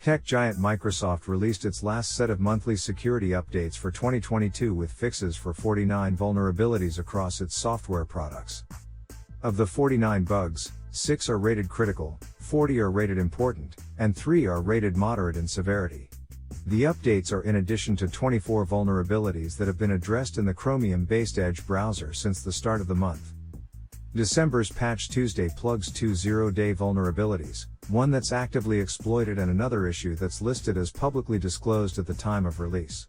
Tech giant Microsoft released its last set of monthly security updates for 2022 with fixes for 49 vulnerabilities across its software products. Of the 49 bugs, 6 are rated critical, 40 are rated important, and 3 are rated moderate in severity. The updates are in addition to 24 vulnerabilities that have been addressed in the Chromium-based Edge browser since the start of the month. December's Patch Tuesday plugs 2 zero-day vulnerabilities, one that's actively exploited and another issue that's listed as publicly disclosed at the time of release.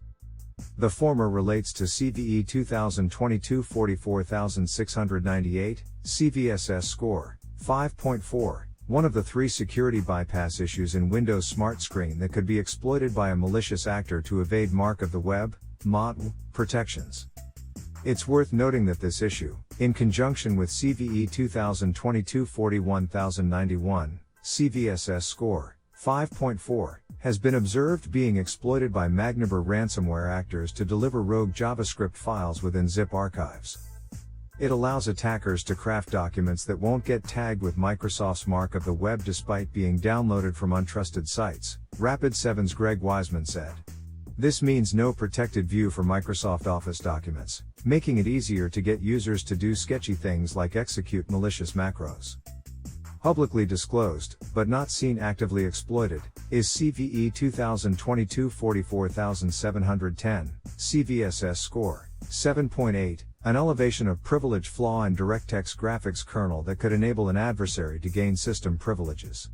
The former relates to CVE 2022-44698, CVSS score 5.4, one of the 3 security bypass issues in Windows Smart Screen that could be exploited by a malicious actor to evade Mark of the Web, MOT, protections. It's worth noting that this issue, in conjunction with CVE 2022-41091, CVSS score 5.4, has been observed being exploited by Magniber ransomware actors to deliver rogue JavaScript files within zip archives. It allows attackers to craft documents that won't get tagged with Microsoft's Mark of the Web despite being downloaded from untrusted sites, Rapid7's Greg Wiseman said. This means no protected view for Microsoft Office documents, making it easier to get users to do sketchy things like execute malicious macros. Publicly disclosed, but not seen actively exploited, is CVE 2022-44710, CVSS score 7.8, an elevation of privilege flaw in DirectX graphics kernel that could enable an adversary to gain system privileges.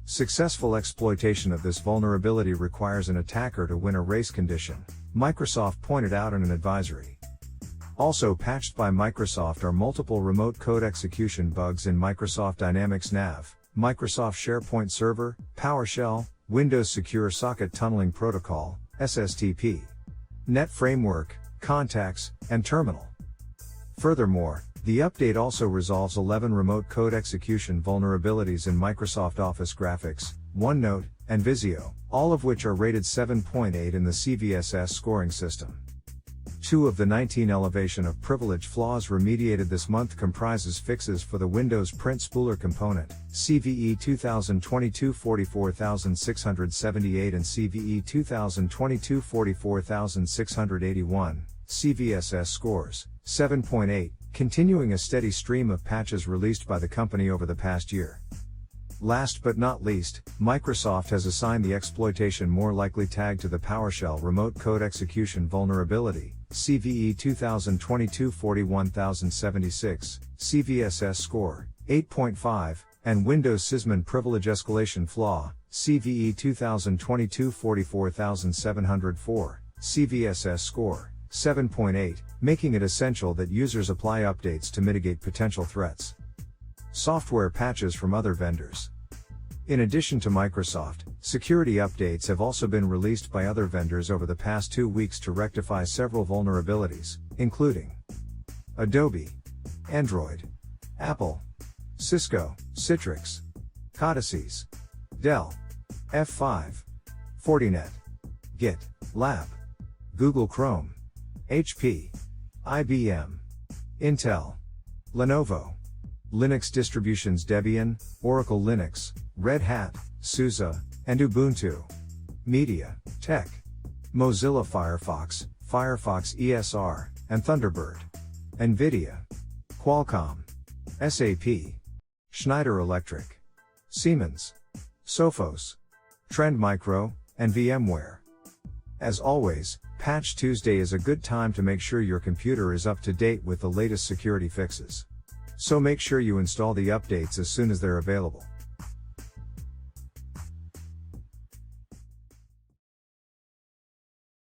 Successful exploitation of this vulnerability requires an attacker to win a race condition, Microsoft pointed out in an advisory. Also patched by Microsoft are multiple remote code execution bugs in Microsoft Dynamics Nav, Microsoft SharePoint Server, PowerShell, Windows Secure Socket Tunneling Protocol, SSTP, Net Framework, Contacts, and Terminal. Furthermore, the update also resolves 11 remote code execution vulnerabilities in Microsoft Office Graphics, OneNote, and Visio, all of which are rated 7.8 in the CVSS scoring system. 2 of the 19 elevation of privilege flaws remediated this month comprises fixes for the Windows Print Spooler component, CVE 2022-44678 and CVE 2022-44681, CVSS scores 7.8, continuing a steady stream of patches released by the company over the past year. Last but not least, Microsoft has assigned the exploitation more likely tag to the PowerShell remote code execution vulnerability, CVE 2022-41076, CVSS score 8.5, and Windows Sysmin privilege escalation flaw, CVE 2022-44704, CVSS score 7.8, making it essential that users apply updates to mitigate potential threats. Software patches from other vendors. In addition to Microsoft, security updates have also been released by other vendors over the past 2 weeks to rectify several vulnerabilities, including Adobe, Android, Apple, Cisco, Citrix, Codices, Dell, F5, Fortinet, Git, Lab, Google Chrome, HP, IBM, Intel, Lenovo, Linux distributions Debian, Oracle Linux, Red Hat, SUSE, and Ubuntu. Media, Tech, Mozilla Firefox, Firefox ESR, and Thunderbird. NVIDIA, Qualcomm, SAP, Schneider Electric, Siemens, Sophos, Trend Micro, and VMware. As always, Patch Tuesday is a good time to make sure your computer is up to date with the latest security fixes. So make sure you install the updates as soon as they're available.